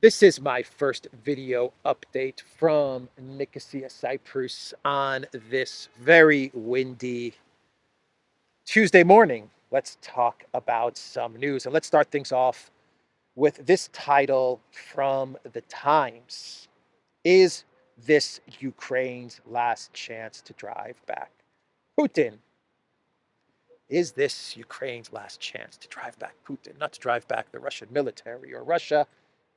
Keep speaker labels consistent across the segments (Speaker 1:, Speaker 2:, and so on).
Speaker 1: This is my first video update from Nicosia, Cyprus on this very windy Tuesday morning. Let's talk about some news and let's start things off with this title from the Times. Is this Ukraine's last chance to drive back Putin? Is this Ukraine's last chance to drive back Putin? Not to drive back the Russian military or Russia.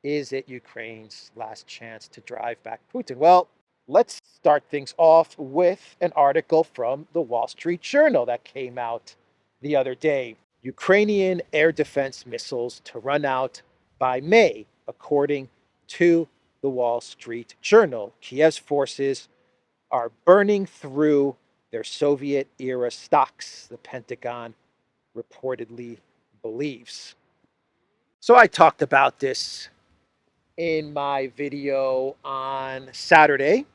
Speaker 1: Is it Ukraine's last chance to drive back Putin? Well, let's start things off with an article from the Wall Street Journal that came out the other day. Ukrainian air defense missiles to run out by May, according to the Wall Street Journal. Kiev's forces are burning through their Soviet era stocks, the Pentagon reportedly believes. So I talked about this in my video on Saturday,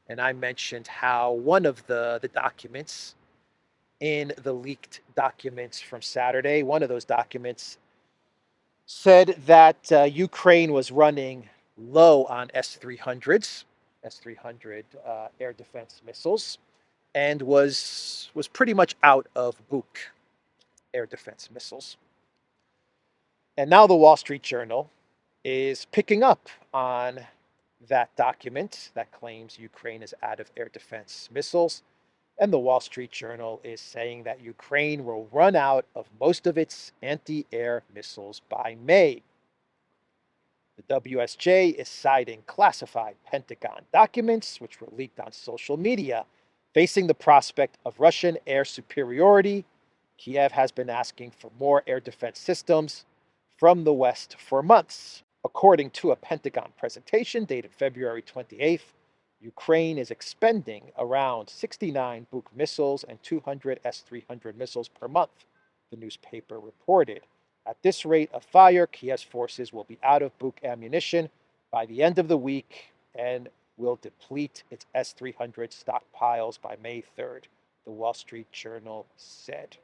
Speaker 1: and I mentioned how one of the documents in the leaked documents from Saturday, one of those documents said that Ukraine was running low on S-300s, S-300 air defense missiles, and was pretty much out of Buk air defense missiles. And now the Wall Street Journal is picking up on that document that claims Ukraine is out of air defense missiles. And the Wall Street Journal is saying that Ukraine will run out of most of its anti air missiles by May. The WSJ is citing classified Pentagon documents, which were leaked on social media. Facing the prospect of Russian air superiority, Kiev has been asking for more air defense systems from the West for months. According to a Pentagon presentation dated February 28th, Ukraine is expending around 69 Buk missiles and 200 S-300 missiles per month, the newspaper reported. At this rate of fire, Kiev's forces will be out of Buk ammunition by the end of the week and will deplete its S-300 stockpiles by May 3rd, the Wall Street Journal said.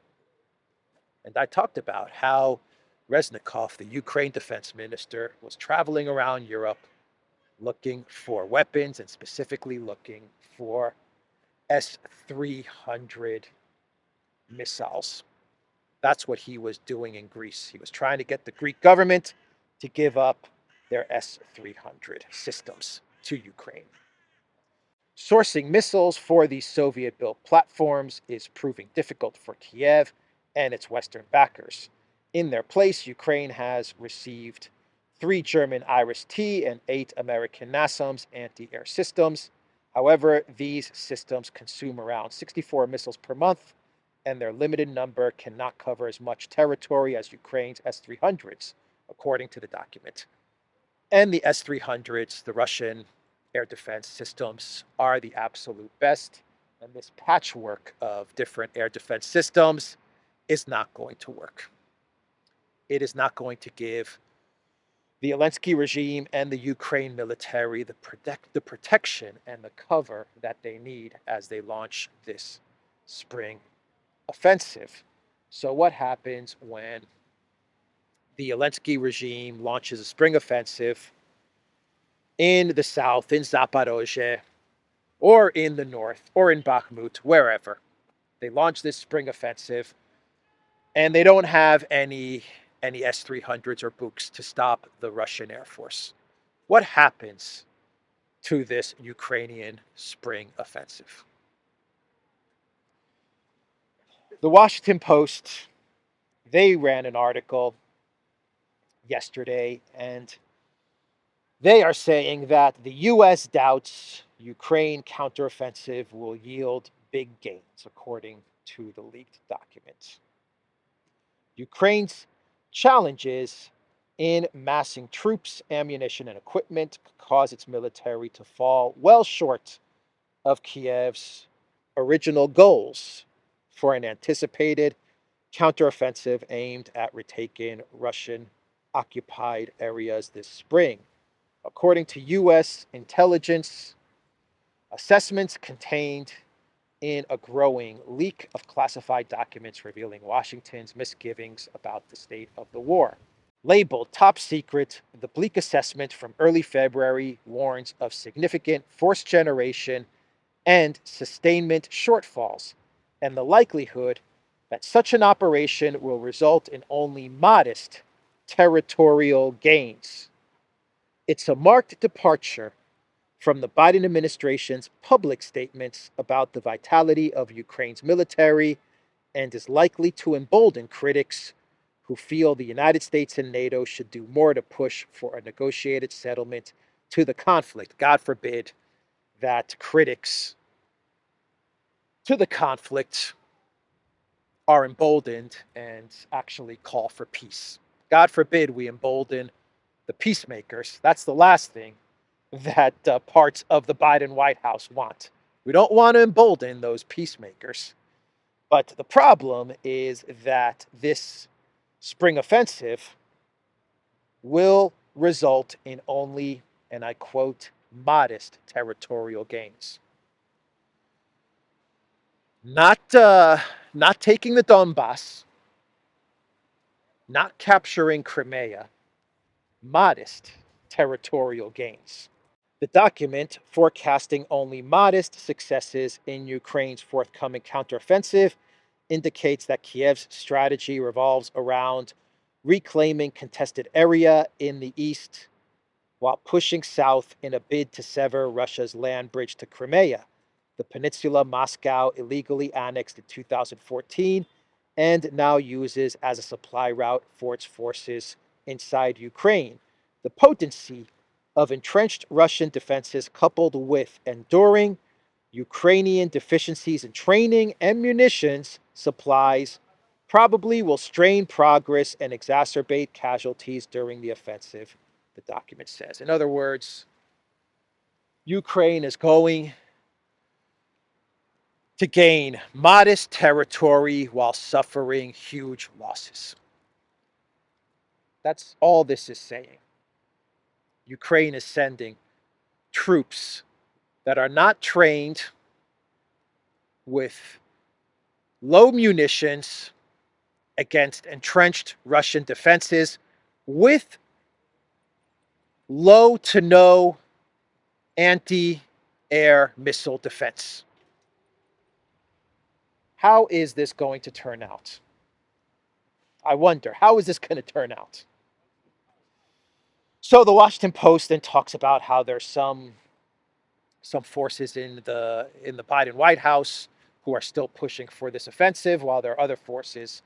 Speaker 1: And I talked about how Reznikov, the Ukraine defense minister, was traveling around Europe looking for weapons and specifically looking for S-300 missiles. That's what he was doing in Greece. He was trying to get the Greek government to give up their S-300 systems to Ukraine. Sourcing missiles for these Soviet-built platforms is proving difficult for Kiev and its Western backers. In their place, Ukraine has received 3 German Iris-T and 8 American NASAMS anti-air systems. However, these systems consume around 64 missiles per month, and their limited number cannot cover as much territory as Ukraine's S-300s, according to the document. And the S-300s, the Russian air defense systems, are the absolute best. And this patchwork of different air defense systems is not going to work. It is not going to give the Zelensky regime and the Ukraine military the protection and the cover that they need as they launch this spring offensive. So what happens when the Zelensky regime launches a spring offensive in the south, in Zaporozhye, or in the north, or in Bakhmut, wherever? They launch this spring offensive, and they don't have any S-300s or Buks to stop the Russian Air Force. What happens to this Ukrainian spring offensive? The Washington Post, they ran an article yesterday, and they are saying that the U.S. doubts Ukraine counteroffensive will yield big gains, according to the leaked documents. Ukraine's challenges in massing troops, ammunition, and equipment could cause its military to fall well short of Kiev's original goals for an anticipated counteroffensive aimed at retaking Russian occupied areas this spring. According to U.S. intelligence assessments contained in a growing leak of classified documents revealing Washington's misgivings about the state of the war. Labeled top secret, the bleak assessment from early February warns of significant force generation and sustainment shortfalls, and the likelihood that such an operation will result in only modest territorial gains. It's a marked departure from the Biden administration's public statements about the vitality of Ukraine's military and is likely to embolden critics who feel the United States and NATO should do more to push for a negotiated settlement to the conflict. God forbid that critics to the conflict are emboldened and actually call for peace. God forbid we embolden the peacemakers. That's the last thing that parts of the Biden White House want. We don't want to embolden those peacemakers. But the problem is that this spring offensive will result in only, and I quote, modest territorial gains. Not taking the Donbass, not capturing Crimea, modest territorial gains. The document, forecasting only modest successes in Ukraine's forthcoming counteroffensive, indicates that Kiev's strategy revolves around reclaiming contested area in the east while pushing south in a bid to sever Russia's land bridge to Crimea, the peninsula Moscow illegally annexed in 2014 and now uses as a supply route for its forces inside Ukraine. The potency of entrenched Russian defenses, coupled with enduring Ukrainian deficiencies in training and munitions supplies, probably will strain progress and exacerbate casualties during the offensive, the document says. In other words, Ukraine is going to gain modest territory while suffering huge losses. That's all this is saying. Ukraine is sending troops that are not trained with low munitions against entrenched Russian defenses with low to no anti-air missile defense. How is this going to turn out? I wonder, how is this going to turn out? So the Washington Post then talks about how there's some forces in the Biden White House who are still pushing for this offensive, while there are other forces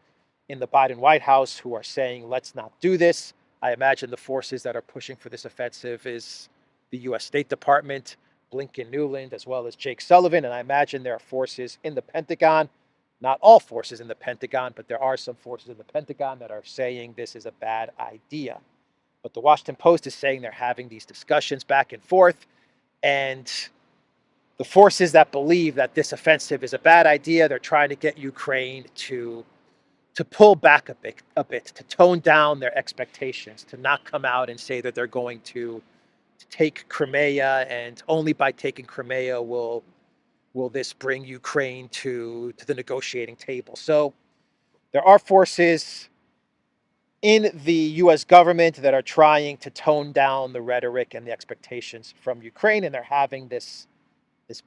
Speaker 1: in the Biden White House who are saying, let's not do this. I imagine the forces that are pushing for this offensive is the U.S. State Department, Blinken, Newland, as well as Jake Sullivan. And I imagine there are forces in the Pentagon, not all forces in the Pentagon, but there are some forces in the Pentagon that are saying this is a bad idea. But the Washington Post is saying they're having these discussions back and forth. And the forces that believe that this offensive is a bad idea, they're trying to get Ukraine to pull back a bit, to tone down their expectations, to not come out and say that they're going to take Crimea, and only by taking Crimea will this bring Ukraine to the negotiating table. So there are forces in the U.S. government that are trying to tone down the rhetoric and the expectations from Ukraine, and they're having this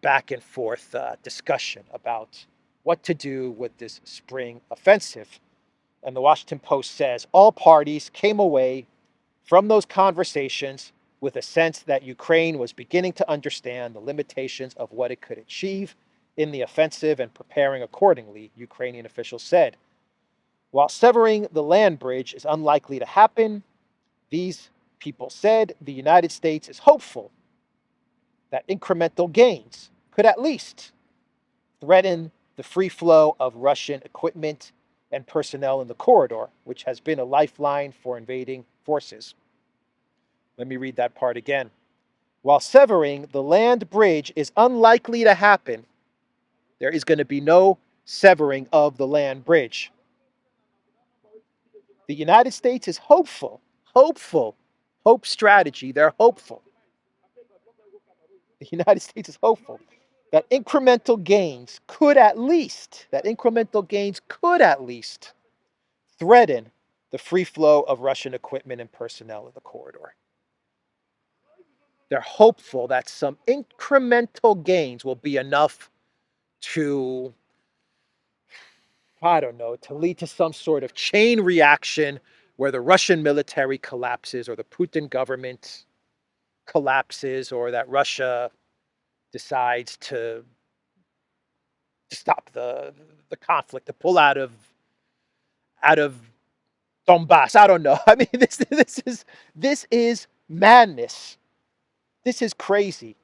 Speaker 1: back and forth discussion about what to do with this spring offensive. And the Washington Post says all parties came away from those conversations with a sense that Ukraine was beginning to understand the limitations of what it could achieve in the offensive and preparing accordingly, Ukrainian officials said. While severing the land bridge is unlikely to happen, these people said the United States is hopeful that incremental gains could at least threaten the free flow of Russian equipment and personnel in the corridor, which has been a lifeline for invading forces. Let me read that part again. While severing the land bridge is unlikely to happen, there is going to be no severing of the land bridge. The United States is hopeful, hope strategy, they're hopeful. The United States is hopeful that incremental gains could at least threaten the free flow of Russian equipment and personnel in the corridor. They're hopeful that some incremental gains will be enough to, I don't know, to lead to some sort of chain reaction where the Russian military collapses or the Putin government collapses or that Russia decides to stop the conflict, to pull out of Donbass. I don't know. I mean, this is madness. This is crazy.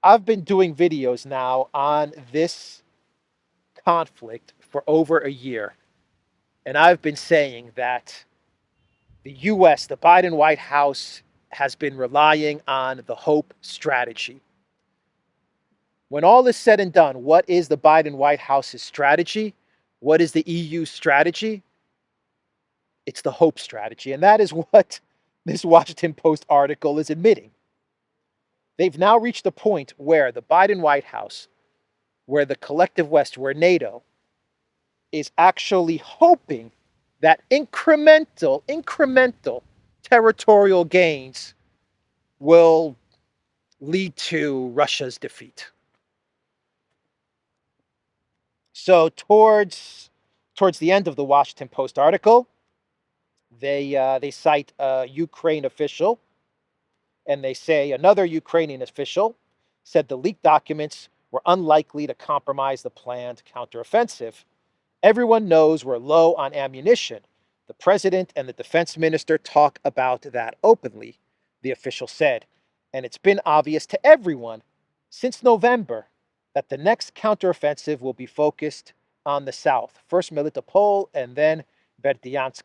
Speaker 1: I've been doing videos now on this conflict for over a year, and I've been saying that the U.S., the Biden White House, has been relying on the hope strategy. When all is said and done, what is the Biden White House's strategy? What is the EU strategy? It's the hope strategy. And that is what this Washington Post article is admitting. They've now reached a point where the Biden White House, where the collective West, where NATO is actually hoping that incremental territorial gains will lead to Russia's defeat. So towards the end of the Washington Post article, they cite a Ukraine official, and they say another Ukrainian official said the leaked documents were unlikely to compromise the planned counteroffensive. Everyone knows we're low on ammunition. The president and the defense minister talk about that openly, the official said. And it's been obvious to everyone since November that the next counteroffensive will be focused on the south, first Melitopol and then Berdyansk.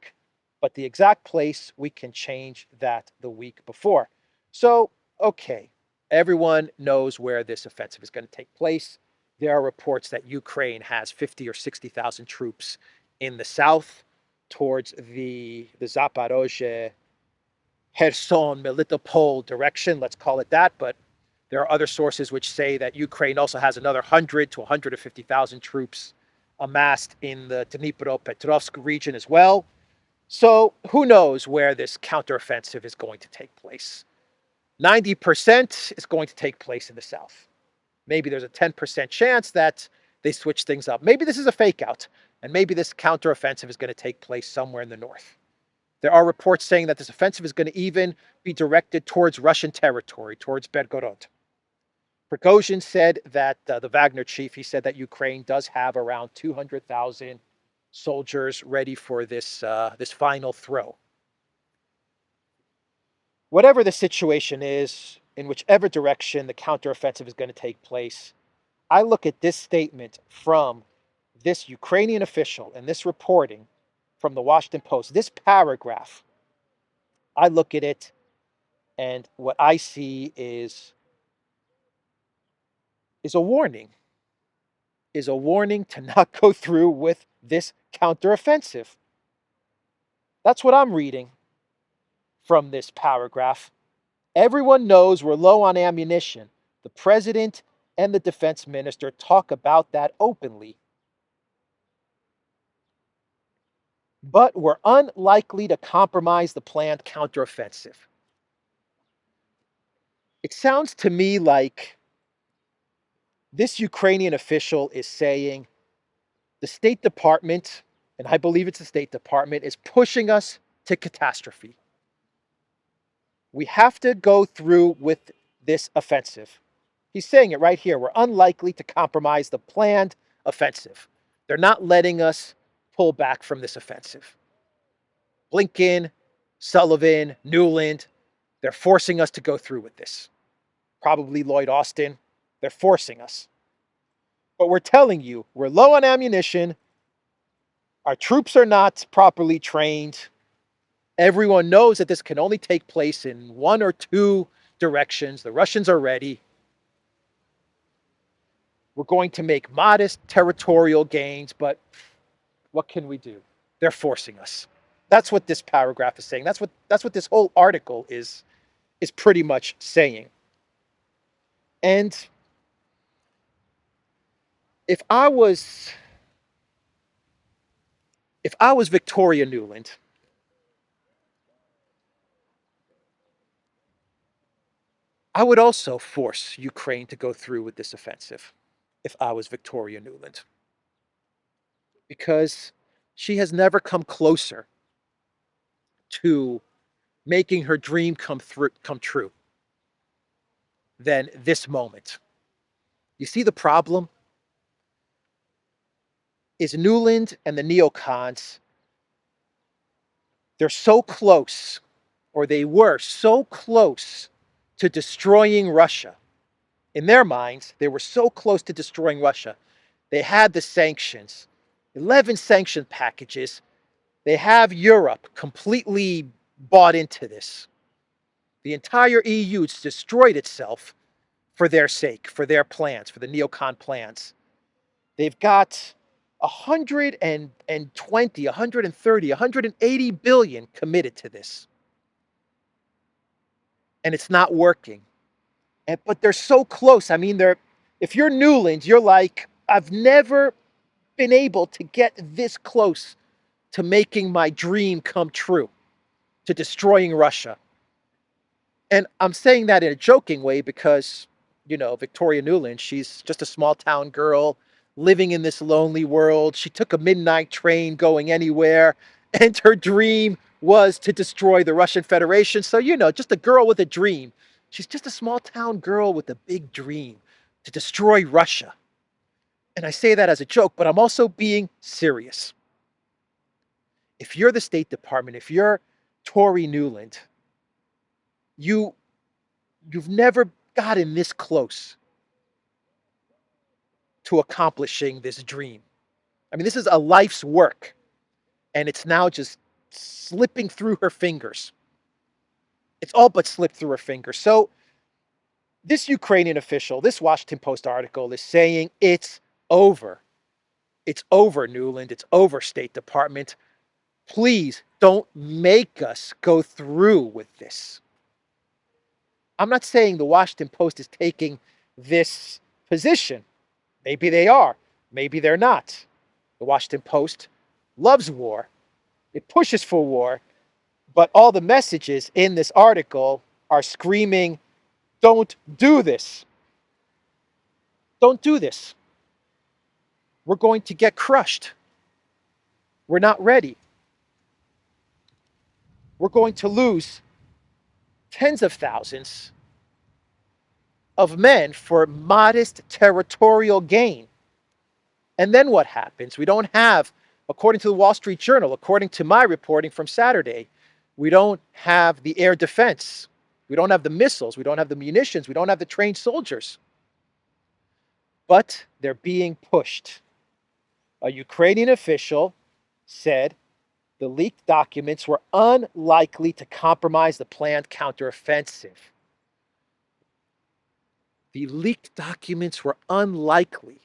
Speaker 1: But the exact place, we can change that the week before. So, okay, everyone knows where this offensive is going to take place. There are reports that Ukraine has 50 or 60,000 troops in the south towards the Zaporozhye, Kherson, Melitopol direction, let's call it that. But there are other sources which say that Ukraine also has another 100 to 150,000 troops amassed in the Dnipropetrovsk region as well. So who knows where this counteroffensive is going to take place? 90% is going to take place in the south. Maybe there's a 10% chance that they switch things up. Maybe this is a fake out, and maybe this counteroffensive is going to take place somewhere in the north. There are reports saying that this offensive is going to even be directed towards Russian territory, towards Belgorod. Prigozhin said that the Wagner chief, he said that Ukraine does have around 200,000 soldiers ready for this final throw. Whatever the situation is, in whichever direction the counteroffensive is going to take place, I look at this statement from this Ukrainian official and this reporting from the Washington Post, this paragraph, I look at it and what I see is a warning, to not go through with this counteroffensive. That's what I'm reading from this paragraph. Everyone knows we're low on ammunition. The president and the defense minister talk about that openly. But we're unlikely to compromise the planned counteroffensive. It sounds to me like this Ukrainian official is saying the State Department, and I believe it's the State Department, is pushing us to catastrophe. We have to go through with this offensive. He's saying it right here. We're unlikely to compromise the planned offensive. They're not letting us pull back from this offensive. Blinken, Sullivan, Newland, they're forcing us to go through with this. Probably Lloyd Austin. They're forcing us. But we're telling you, we're low on ammunition. Our troops are not properly trained. Everyone knows that this can only take place in one or two directions. The Russians are ready. We're going to make modest territorial gains, but what can we do? They're forcing us. That's what this paragraph is saying. That's what this whole article is pretty much saying. And if I was If I was Victoria Nuland, I would also force Ukraine to go through with this offensive if I was Victoria Nuland, because she has never come closer to making her dream come true than this moment. You see, the problem is Nuland and the neocons, they're so close, or they were so close to destroying Russia. In their minds, they were so close to destroying Russia. They had the sanctions, 11 sanction packages. They have Europe completely bought into this. The entire EU destroyed itself for their sake, for their plans, for the neocon plans. They've got 120, 130, 180 billion committed to this. And it's not working. But they're so close. I mean, if you're Newlands, you're like, I've never been able to get this close to making my dream come true, to destroying Russia. And I'm saying that in a joking way because, Victoria Nuland, she's just a small town girl living in this lonely world. She took a midnight train going anywhere, and her dream was to destroy the Russian Federation. So, just a girl with a dream. She's just a small town girl with a big dream to destroy Russia. And I say that as a joke, but I'm also being serious. If you're the State Department, if you're Tory Nuland, you've never gotten this close to accomplishing this dream. I mean, this is a life's work, and it's now just slipping through her fingers. It's all but slipped through her fingers. So this Ukrainian official, this Washington Post article is saying it's over. It's over, Nuland. It's over, State Department. Please don't make us go through with this. I'm not saying the Washington Post is taking this position. Maybe they are. Maybe they're not. The Washington Post loves war. It pushes for war. But all the messages in this article are screaming, don't do this. Don't do this. We're going to get crushed. We're not ready. We're going to lose tens of thousands of men for modest territorial gain. And then what happens? We don't have, according to the Wall Street Journal, according to my reporting from Saturday, we don't have the air defense. We don't have the missiles. We don't have the munitions. We don't have the trained soldiers. But they're being pushed. A Ukrainian official said the leaked documents were unlikely to compromise the planned counteroffensive. The leaked documents were unlikely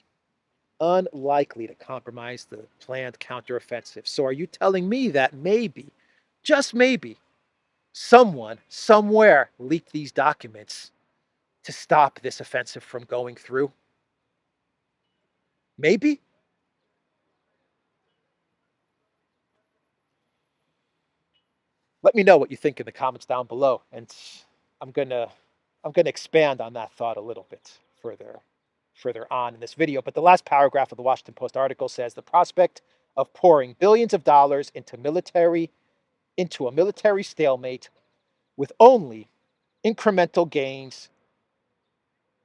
Speaker 1: to compromise the planned counteroffensive. So are you telling me that maybe, just maybe, someone somewhere leaked these documents to stop this offensive from going through? Maybe? Let me know what you think in the comments down below, and I'm gonna expand on that thought a little bit further on in this video. But the last paragraph of the Washington Post article says the prospect of pouring billions of dollars into a military stalemate with only incremental gains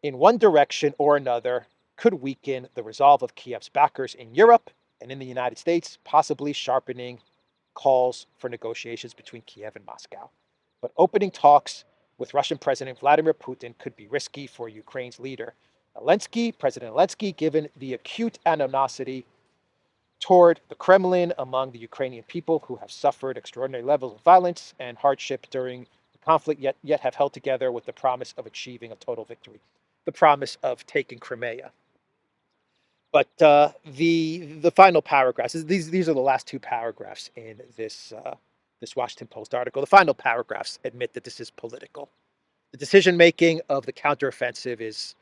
Speaker 1: in one direction or another could weaken the resolve of Kiev's backers in Europe and in the United States, possibly sharpening calls for negotiations between Kiev and Moscow. But opening talks with Russian President Vladimir Putin could be risky for Ukraine's leader, President Zelensky, given the acute animosity toward the Kremlin among the Ukrainian people who have suffered extraordinary levels of violence and hardship during the conflict, yet have held together with the promise of achieving a total victory, the promise of taking Crimea. But the final paragraphs, these are the last two paragraphs in this Washington Post article. The final paragraphs admit that this is political. The decision making of the counteroffensive is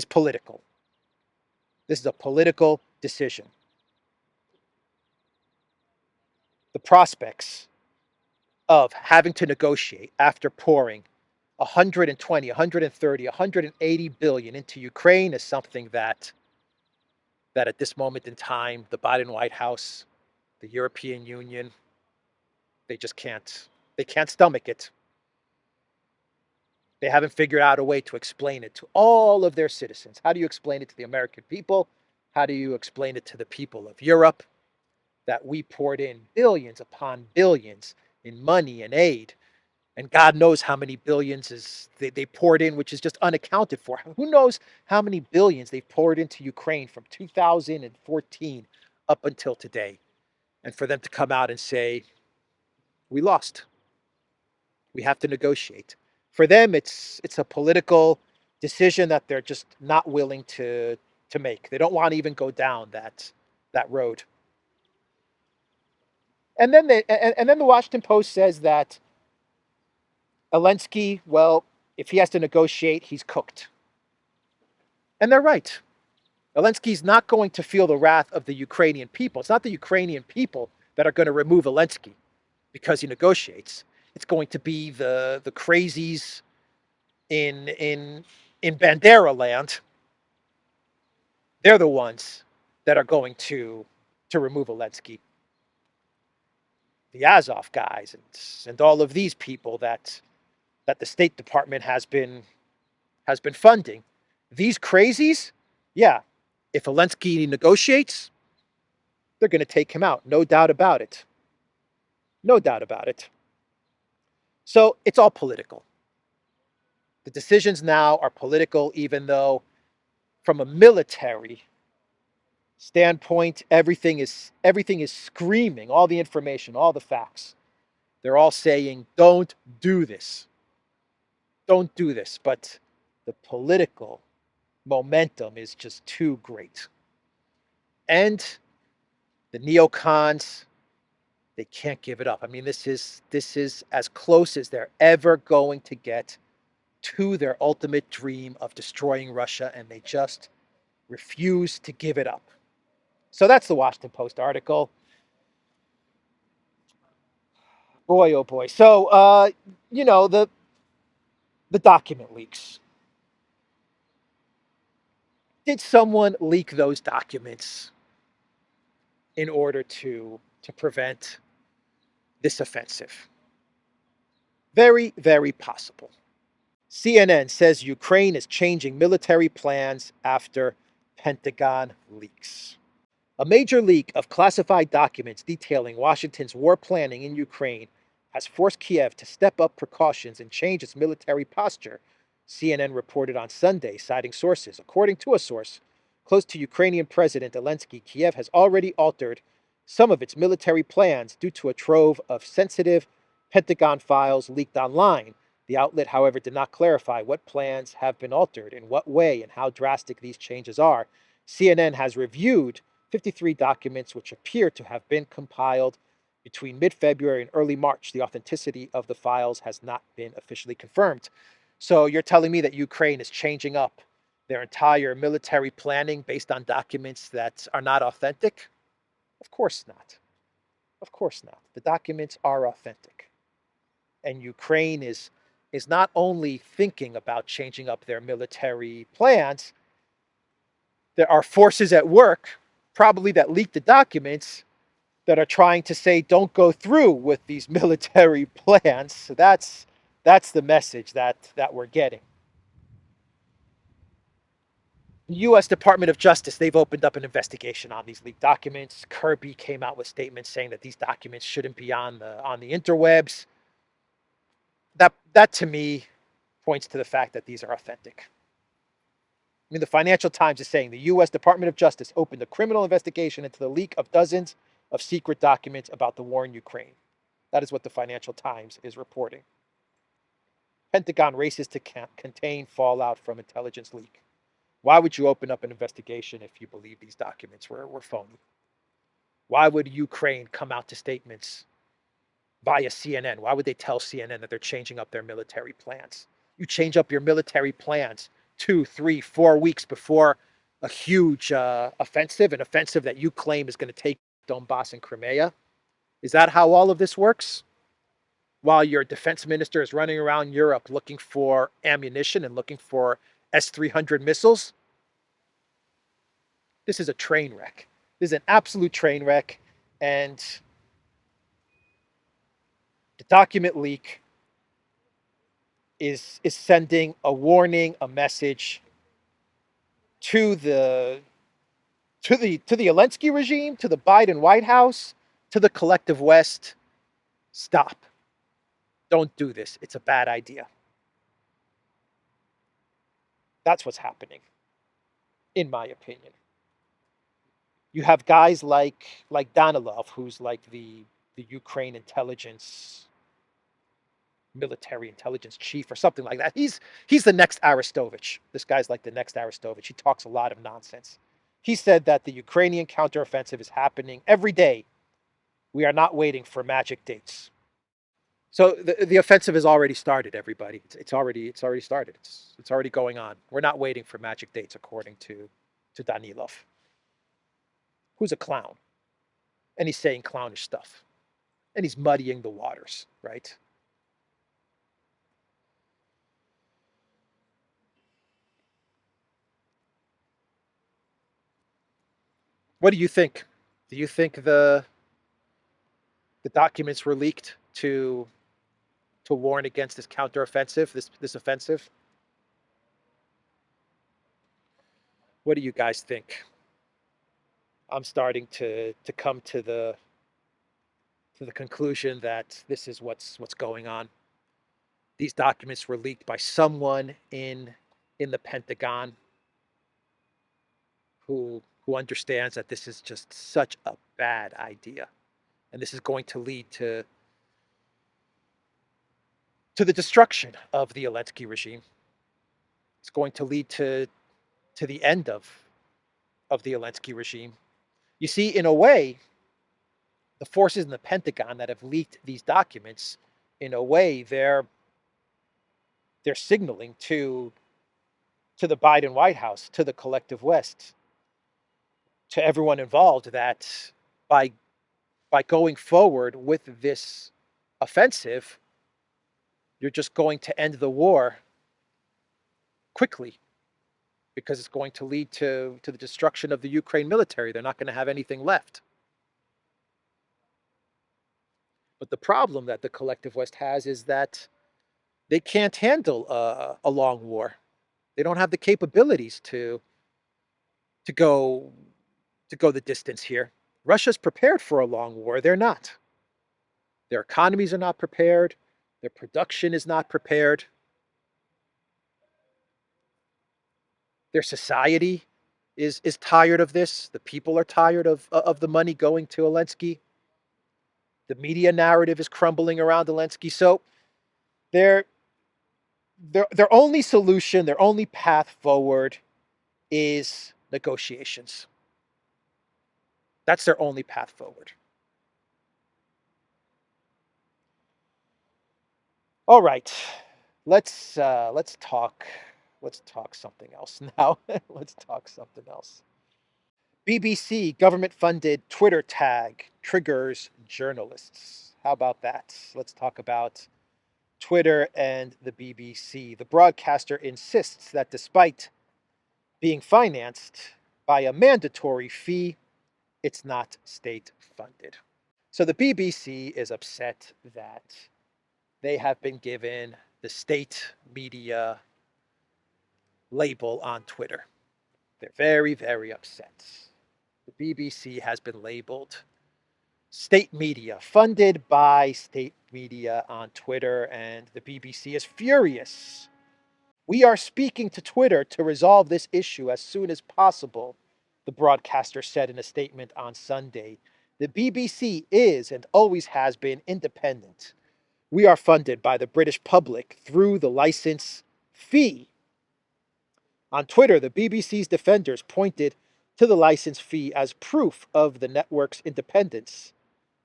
Speaker 1: political. This is a political decision. the prospects of having to negotiate after pouring 120, 130, 180 billion into Ukraine is something that at this moment in time, the Biden White House, the European Union, they just can't stomach it. They haven't figured out a way to explain it to all of their citizens. How do you explain it to the American people? How do you explain it to the people of Europe that we poured in billions upon billions in money and aid? And God knows how many billions they poured in, which is just unaccounted for. Who knows how many billions they've poured into Ukraine from 2014 up until today? And for them to come out and say, we lost. We have to negotiate. For them, it's a political decision that they're just not willing to make. They don't want to even go down that road. And then the Washington Post says that Zelensky, well, if he has to negotiate, he's cooked. And they're right. Zelensky's not going to feel the wrath of the Ukrainian people. It's not the Ukrainian people that are going to remove Zelensky because he negotiates. It's going to be the crazies in Bandera land. They're the ones that are going to remove Zelensky. The Azov guys and all of these people that the State Department has been funding. These crazies, yeah, if Zelensky negotiates, they're going to take him out. No doubt about it. No doubt about it. So it's all political. The decisions now are political, even though from a military standpoint, everything is screaming, all the information, all the facts. They're all saying, don't do this. Don't do this. But the political momentum is just too great. And the neocons, they can't give it up. I mean, this is as close as they're ever going to get to their ultimate dream of destroying Russia, and they just refuse to give it up. So that's the Washington Post article. Boy, oh boy. So, the document leaks. Did someone leak those documents in order to prevent this offensive? Very, very possible. CNN says Ukraine is changing military plans after Pentagon leaks. A major leak of classified documents detailing Washington's war planning in Ukraine has forced Kiev to step up precautions and change its military posture, CNN reported on Sunday, citing sources. According to a source close to Ukrainian President Zelensky, Kiev has already altered some of its military plans due to a trove of sensitive Pentagon files leaked online. The outlet, however, did not clarify what plans have been altered, in what way, and how drastic these changes are. CNN has reviewed 53 documents which appear to have been compiled between mid-February and early March. The authenticity of the files has not been officially confirmed. So you're telling me that Ukraine is changing up their entire military planning based on documents that are not authentic? Of course not. Of course not. The documents are authentic. And Ukraine is not only thinking about changing up their military plans, there are forces at work, probably that leaked the documents, that are trying to say don't go through with these military plans. So that's the message that we're getting. The U.S. Department of Justice, they've opened up an investigation on these leaked documents. Kirby came out with statements saying that these documents shouldn't be on the interwebs. That to me points to the fact that these are authentic. I mean, the Financial Times is saying the U.S. Department of Justice opened a criminal investigation into the leak of dozens of secret documents about the war in Ukraine. That is what the Financial Times is reporting. Pentagon races to contain fallout from intelligence leak. Why would you open up an investigation if you believe these documents were phony? Why would Ukraine come out to statements via CNN? Why would they tell CNN that they're changing up their military plans? You change up your military plans 2, 3, 4 weeks before a huge offensive, an offensive that you claim is going to take Donbass and Crimea. Is that how all of this works? While your defense minister is running around Europe looking for ammunition and looking for S-300 missiles? This is a train wreck. This is an absolute train wreck. And the document leak is sending a warning, a message to the Zelensky regime, to the Biden White House, to the collective West. Stop. Don't do this. It's a bad idea. That's what's happening, in my opinion. You have guys like Danilov, who's like the Ukraine intelligence, military intelligence chief or something like that. He's the next Arestovich. This guy's like the next Arestovich. He talks a lot of nonsense. He said that the Ukrainian counteroffensive is happening every day. We are not waiting for magic dates. So the offensive has already started, everybody. It's already started. It's already going on. We're not waiting for magic dates, according to Danilov, who's a clown, and he's saying clownish stuff, and he's muddying the waters, right? What do you think? Do you think the documents were leaked to warn against this counteroffensive, this offensive? What do you guys think? I'm starting to come to the conclusion that this is what's going on. These documents were leaked by someone in the Pentagon who understands that this is just such a bad idea, and this is going to lead to the destruction of the Zelensky regime. It's going to lead to the end of the Zelensky regime. You see, in a way, the forces in the Pentagon that have leaked these documents, in a way, they're signaling to the Biden White House, to the collective West, to everyone involved that by by going forward with this offensive, you're just going to end the war quickly because it's going to lead to the destruction of the Ukraine military. They're not going to have anything left. But the problem that the collective West has is that they can't handle a long war. They don't have the capabilities to go to go the distance here. Russia's prepared for a long war. They're not. Their economies are not prepared. Their production is not prepared. Their society is tired of this. The people are tired of the money going to Zelensky. The media narrative is crumbling around Zelensky. So their their only solution, their only path forward is negotiations. That's their only path forward. All right, let's talk something else now. Let's talk something else. BBC government-funded Twitter tag triggers journalists. How about that? Let's talk about Twitter and the BBC. The broadcaster insists that despite being financed by a mandatory fee, it's not state funded. So the BBC is upset that they have been given the state media label on Twitter. They're very, very upset. The BBC has been labeled state media, funded by state media on Twitter, and the BBC is furious. We are speaking to Twitter to resolve this issue as soon as possible, the broadcaster said in a statement on Sunday. The BBC is and always has been independent. We are funded by the British public through the license fee. On Twitter, the BBC's defenders pointed to the license fee as proof of the network's independence.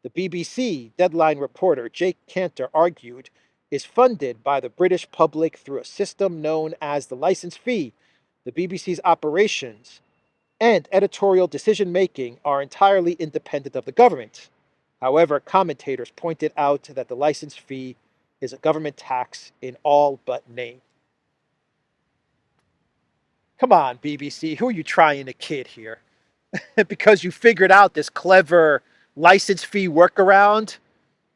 Speaker 1: The BBC Deadline reporter Jake Cantor argued is funded by the British public through a system known as the license fee. The BBC's operations and editorial decision-making are entirely independent of the government. However, commentators pointed out that the license fee is a government tax in all but name. Come on, BBC, who are you trying to kid here? Because you figured out this clever license fee workaround,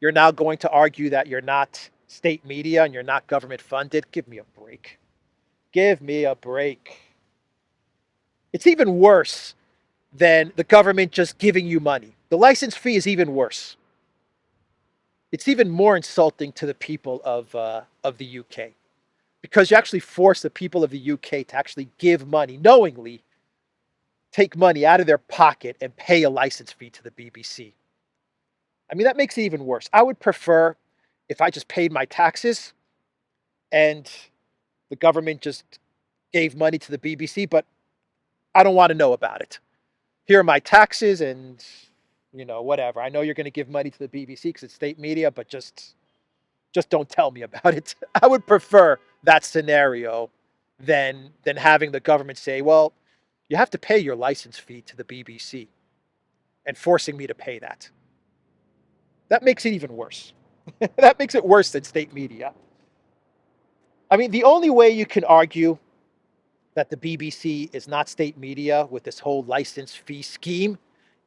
Speaker 1: you're now going to argue that you're not state media and you're not government funded? Give me a break. Give me a break. It's even worse than the government just giving you money. The license fee is even worse. It's even more insulting to the people of the UK, because you actually force the people of the UK to actually give money, knowingly take money out of their pocket and pay a license fee to the BBC. I mean, that makes it even worse. I would prefer if I just paid my taxes and the government just gave money to the BBC, but I don't want to know about it. Here are my taxes and, whatever. I know you're going to give money to the BBC because it's state media, but just don't tell me about it. I would prefer that scenario than having the government say, well, you have to pay your license fee to the BBC and forcing me to pay that. That makes it even worse. That makes it worse than state media. I mean, the only way you can argue that the BBC is not state media with this whole license fee scheme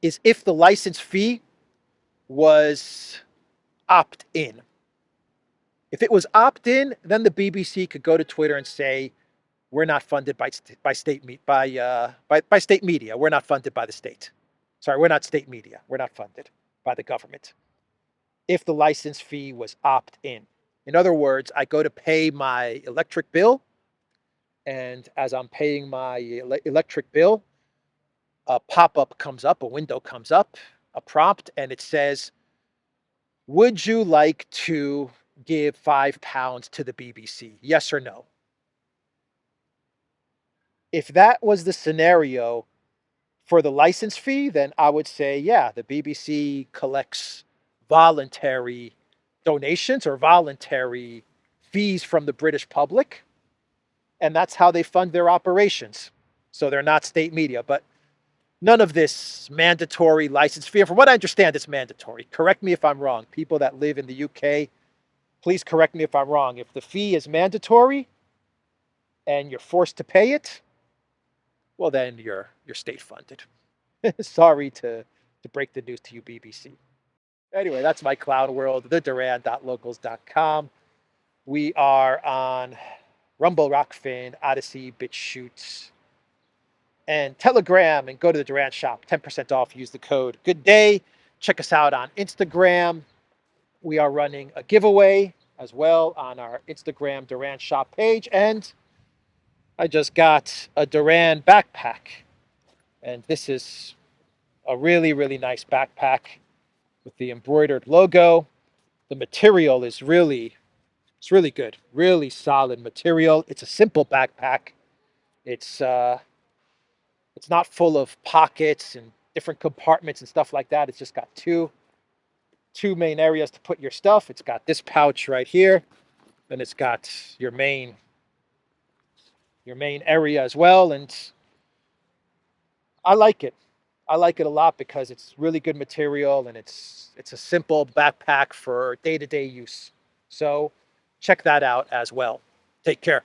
Speaker 1: is if the license fee was opt-in. If it was opt-in, then the BBC could go to Twitter and say, "We're not funded by state media. We're not funded by the state. Sorry, we're not state media. We're not funded by the government." If the license fee was opt-in, in other words, I go to pay my electric bill, and as I'm paying my electric bill, a pop-up comes up, a window comes up, a prompt, and it says, "Would you like to give £5 to the BBC? Yes or no?" If that was the scenario for the license fee, then I would say, yeah, the BBC collects voluntary donations or voluntary fees from the British public, and that's how they fund their operations. So they're not state media, but none of this mandatory license fee. From what I understand, it's mandatory. Correct me if I'm wrong. People that live in the UK, please correct me if I'm wrong. If the fee is mandatory and you're forced to pay it, well, then you're state funded. Sorry to break the news to you, BBC. Anyway, that's my clown world, theduran.locals.com. We are on Rumble, Rockfin, Odyssey, BitChute, and Telegram, and go to the Duran shop. 10% off. Use the code Good Day. Check us out on Instagram. We are running a giveaway as well on our Instagram Duran shop page. And I just got a Duran backpack. And this is a really, really nice backpack with the embroidered logo. The material is it's really good. Really solid material. It's a simple backpack. It's not full of pockets and different compartments and stuff like that. It's just got two main areas to put your stuff. It's got this pouch right here, and it's got your main area as well. And I like it. I like it a lot because it's really good material and it's a simple backpack for day-to-day use. So check that out as well. Take care.